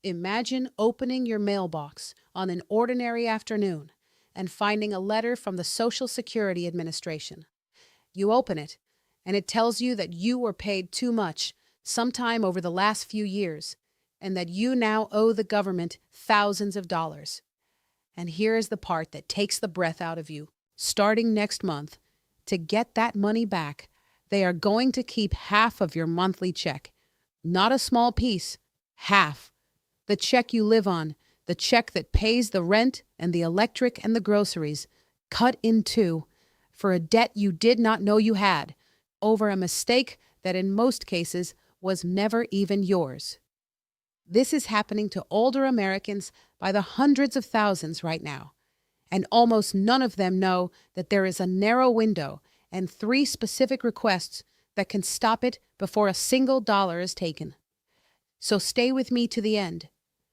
Imagine opening your mailbox on an ordinary afternoon and finding a letter from the Social Security Administration. You open it, and it tells you that you were paid too much sometime over the last few years, and that you now owe the government thousands of dollars. And here is the part that takes the breath out of you. Starting next month, to get that money back, they are going to keep half of your monthly check. Not a small piece, half. The check you live on, the check that pays the rent and the electric and the groceries, cut in two for a debt you did not know you had, over a mistake that in most cases was never even yours. This is happening to older Americans by the hundreds of thousands right now, and almost none of them know that there is a narrow window and three specific requests that can stop it before a single dollar is taken. So stay with me to the end,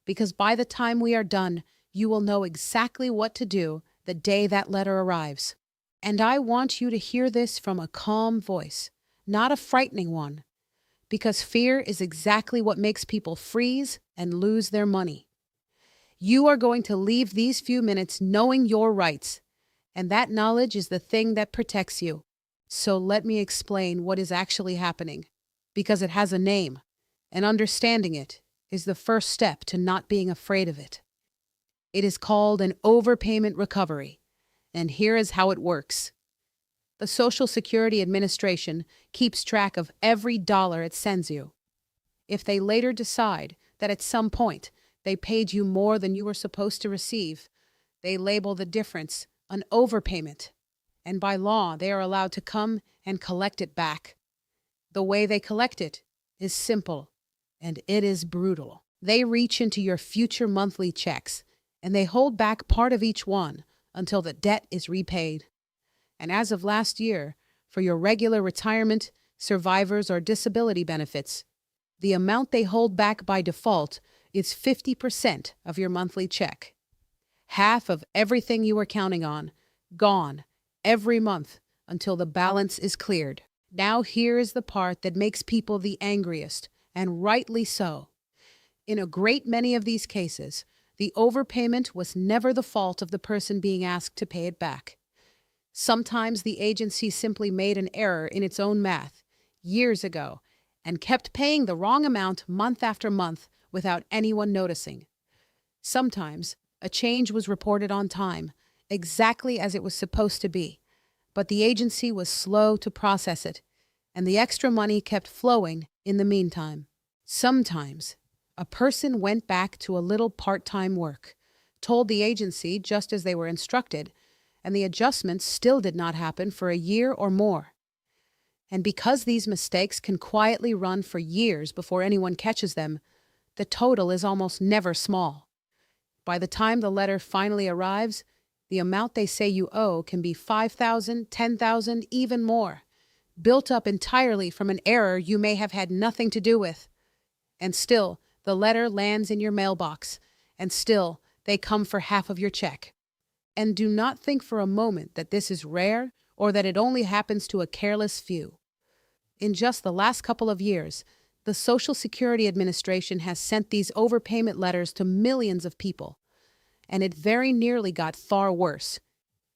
because by the time we are done, you will know exactly what to do the day that letter arrives. And I want you to hear this from a calm voice, not a frightening one, because fear is exactly what makes people freeze and lose their money. You are going to leave these few minutes knowing your rights, and that knowledge is the thing that protects you. So let me explain what is actually happening, because it has a name, and understanding it is the first step to not being afraid of it. It is called an overpayment recovery, and here is how it works. The Social Security Administration keeps track of every dollar it sends you. If they later decide that at some point they paid you more than you were supposed to receive, they label the difference an overpayment, and by law they are allowed to come and collect it back. The way they collect it is simple, and it is brutal. They reach into your future monthly checks, and they hold back part of each one until the debt is repaid. And as of last year, for your regular retirement, survivors, or disability benefits, the amount they hold back by default is 50% of your monthly check. Half of everything you were counting on, gone, every month until the balance is cleared. Now here is the part that makes people the angriest, and rightly so. In a great many of these cases, the overpayment was never the fault of the person being asked to pay it back. Sometimes the agency simply made an error in its own math years ago and kept paying the wrong amount month after month without anyone noticing. Sometimes a change was reported on time, exactly as it was supposed to be, but the agency was slow to process it, and the extra money kept flowing in the meantime. Sometimes a person went back to a little part-time work, told the agency just as they were instructed, and the adjustments still did not happen for a year or more. And because these mistakes can quietly run for years before anyone catches them, the total is almost never small. By the time the letter finally arrives, the amount they say you owe can be $5,000, $10,000, even more, built up entirely from an error you may have had nothing to do with. And still, the letter lands in your mailbox, and still, they come for half of your check. And do not think for a moment that this is rare or that it only happens to a careless few. In just the last couple of years, the Social Security Administration has sent these overpayment letters to millions of people, and it very nearly got far worse.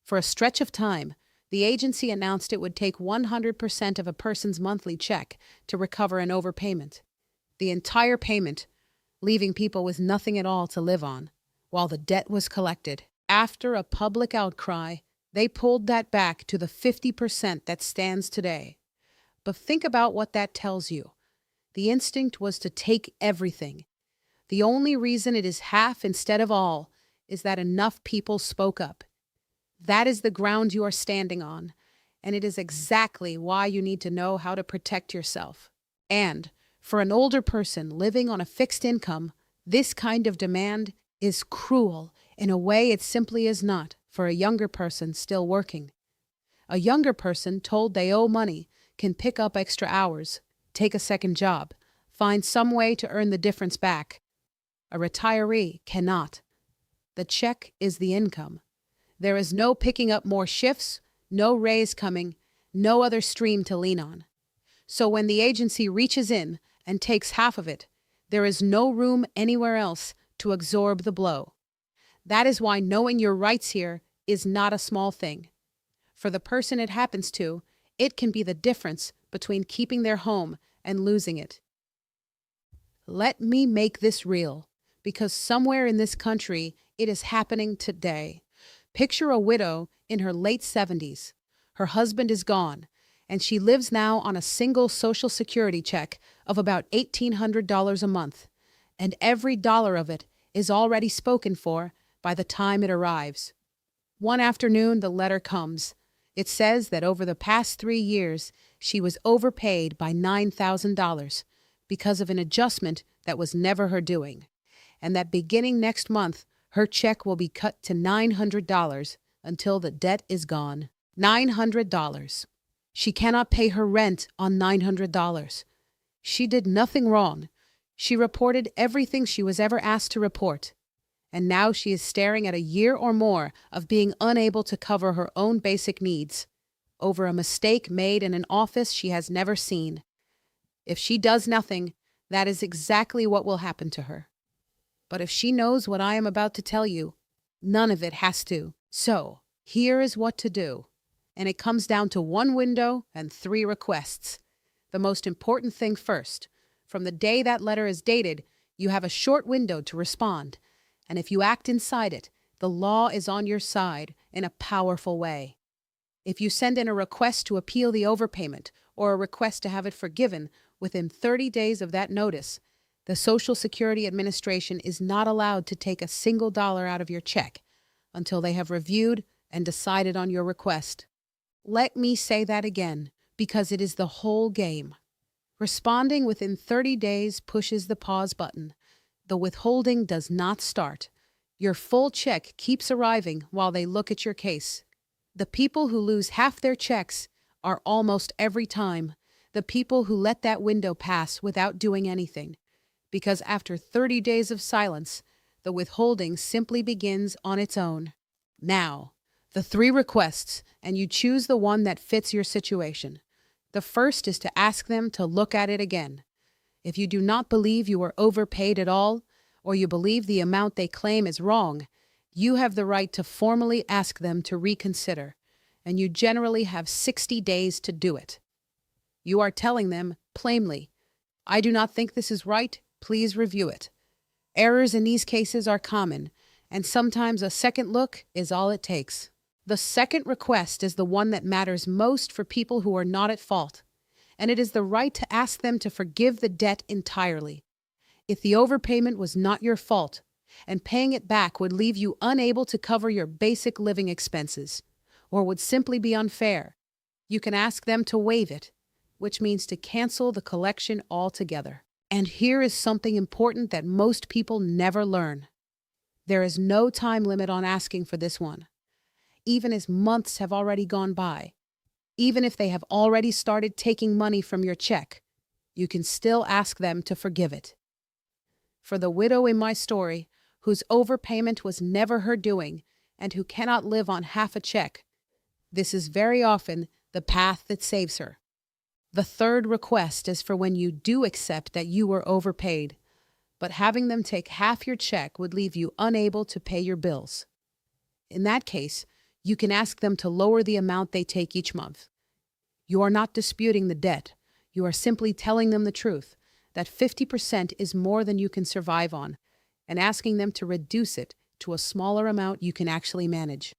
For a stretch of time, the agency announced it would take 100% of a person's monthly check to recover an overpayment. The entire payment, leaving people with nothing at all to live on, while the debt was collected. After a public outcry, they pulled that back to the 50% that stands today. But think about what that tells you. The instinct was to take everything. The only reason it is half instead of all is that enough people spoke up. That is the ground you are standing on, and it is exactly why you need to know how to protect yourself. And for an older person living on a fixed income, this kind of demand is cruel in a way it simply is not for a younger person still working. A younger person told they owe money can pick up extra hours, take a second job, find some way to earn the difference back. A retiree cannot. The check is the income. There is no picking up more shifts, no raise coming, no other stream to lean on. So when the agency reaches in and takes half of it, There is no room anywhere else to absorb the blow. That is why knowing your rights here is not a small thing. For the person it happens to, it can be the difference between keeping their home and losing it. Let me make this real, because somewhere in this country, it is happening today. Picture a widow in her late 70s. Her husband is gone, and she lives now on a single Social Security check of about $1,800 a month, and every dollar of it is already spoken for by the time it arrives. One afternoon, the letter comes. It says that over the past 3 years, she was overpaid by $9,000 because of an adjustment that was never her doing, and that beginning next month, her check will be cut to $900 until the debt is gone. $900. She cannot pay her rent on $900. She did nothing wrong. She reported everything she was ever asked to report. And now she is staring at a year or more of being unable to cover her own basic needs over a mistake made in an office she has never seen. If she does nothing, that is exactly what will happen to her. But if she knows what I am about to tell you, none of it has to. So, here is what to do. And it comes down to 1 window and 3 requests. The most important thing first. From the day that letter is dated, you have a short window to respond. And if you act inside it, the law is on your side in a powerful way. If you send in a request to appeal the overpayment or a request to have it forgiven within 30 days of that notice, the Social Security Administration is not allowed to take a single dollar out of your check until they have reviewed and decided on your request. Let me say that again, because it is the whole game. Responding within 30 days pushes the pause button. The withholding does not start. Your full check keeps arriving while they look at your case. The people who lose half their checks are almost every time the people who let that window pass without doing anything, because after 30 days of silence, the withholding simply begins on its own. Now, the 3 requests, and you choose the one that fits your situation. The first is to ask them to look at it again. If you do not believe you are overpaid at all, or you believe the amount they claim is wrong, you have the right to formally ask them to reconsider, and you generally have 60 days to do it. You are telling them plainly, I do not think this is right, please review it. Errors in these cases are common, and sometimes a second look is all it takes. The second request is the one that matters most for people who are not at fault, and it is the right to ask them to forgive the debt entirely. If the overpayment was not your fault, and paying it back would leave you unable to cover your basic living expenses, or would simply be unfair, you can ask them to waive it, which means to cancel the collection altogether. And here is something important that most people never learn. There is no time limit on asking for this one. Even as months have already gone by, even if they have already started taking money from your check, you can still ask them to forgive it. For the widow in my story, whose overpayment was never her doing and who cannot live on half a check, this is very often the path that saves her. The third request is for when you do accept that you were overpaid, but having them take half your check would leave you unable to pay your bills. In that case, you can ask them to lower the amount they take each month. You are not disputing the debt. You are simply telling them the truth, that 50% is more than you can survive on, and asking them to reduce it to a smaller amount you can actually manage.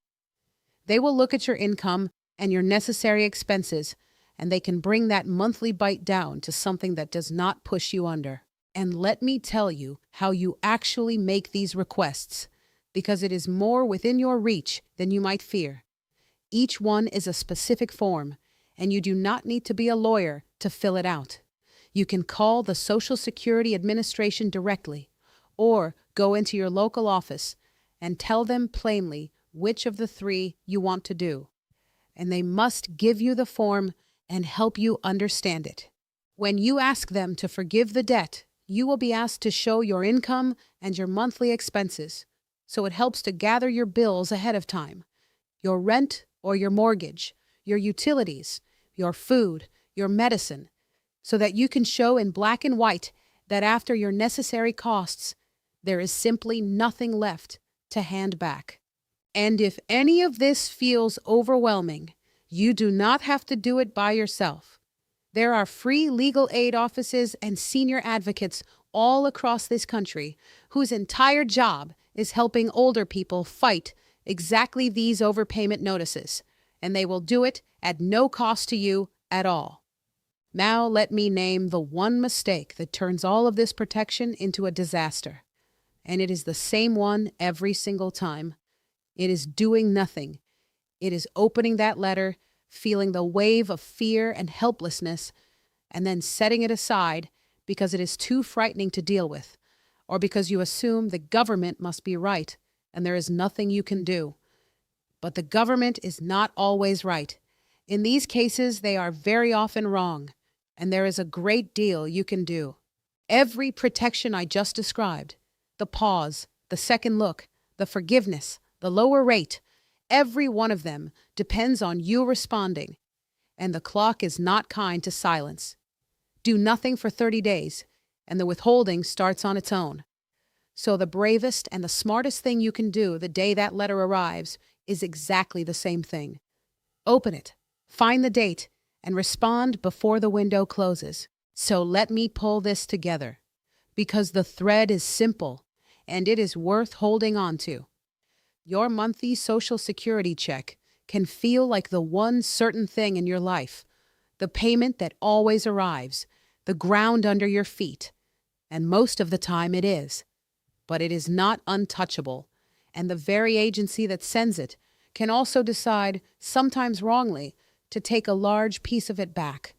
They will look at your income and your necessary expenses, and they can bring that monthly bite down to something that does not push you under. And let me tell you how you actually make these requests, because it is more within your reach than you might fear. Each one is a specific form, and you do not need to be a lawyer to fill it out. You can call the Social Security Administration directly, or go into your local office and tell them plainly which of the 3 you want to do. And they must give you the form and help you understand it. When you ask them to forgive the debt, you will be asked to show your income and your monthly expenses, so it helps to gather your bills ahead of time. Your rent or your mortgage, your utilities, your food, your medicine, so that you can show in black and white that after your necessary costs, there is simply nothing left to hand back. And if any of this feels overwhelming, you do not have to do it by yourself. There are free legal aid offices and senior advocates all across this country whose entire job is helping older people fight exactly these overpayment notices, and they will do it at no cost to you at all. Now let me name the one mistake that turns all of this protection into a disaster. And it is the same one every single time. It is doing nothing. It is opening that letter, feeling the wave of fear and helplessness, and then setting it aside because it is too frightening to deal with, or because you assume the government must be right and there is nothing you can do. But the government is not always right. In these cases, they are very often wrong, and there is a great deal you can do. Every protection I just described, the pause, the second look, the forgiveness, the lower rate, every one of them depends on you responding, and the clock is not kind to silence. Do nothing for 30 days, and the withholding starts on its own. So the bravest and the smartest thing you can do the day that letter arrives is exactly the same thing. Open it, find the date, and respond before the window closes. So let me pull this together, because the thread is simple, and it is worth holding on to. Your monthly Social Security check can feel like the one certain thing in your life, the payment that always arrives, the ground under your feet, and most of the time it is. But it is not untouchable, and the very agency that sends it can also decide, sometimes wrongly, to take a large piece of it back.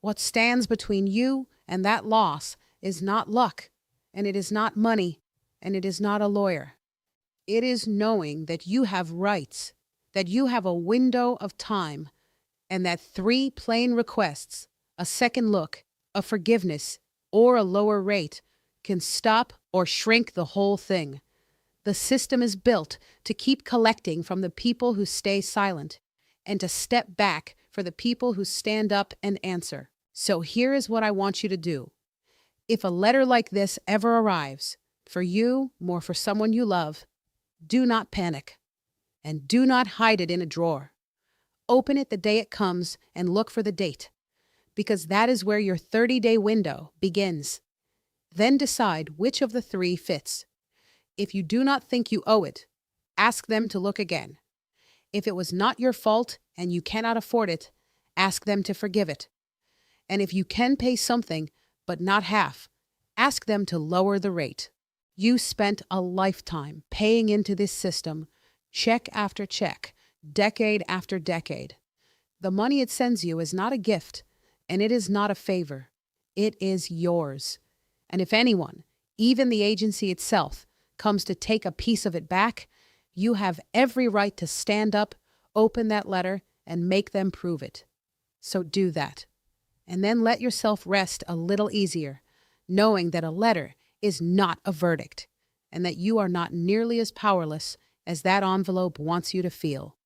What stands between you and that loss is not luck, and it is not money, and it is not a lawyer. It is knowing that you have rights, that you have a window of time, and that 3 plain requests, a second look, a forgiveness, or a lower rate, can stop or shrink the whole thing. The system is built to keep collecting from the people who stay silent, and to step back for the people who stand up and answer. So here is what I want you to do. If a letter like this ever arrives, for you or for someone you love, do not panic, and do not hide it in a drawer. Open it the day it comes and look for the date, because that is where your 30-day window begins. Then decide which of the 3 fits. If you do not think you owe it, ask them to look again. If it was not your fault and you cannot afford it, ask them to forgive it. And if you can pay something, but not half, ask them to lower the rate. You spent a lifetime paying into this system, check after check, decade after decade. The money it sends you is not a gift, and it is not a favor. It is yours. And if anyone, even the agency itself, comes to take a piece of it back, you have every right to stand up, open that letter, and make them prove it. So do that. And then let yourself rest a little easier, knowing that a letter is not a verdict, and that you are not nearly as powerless as that envelope wants you to feel.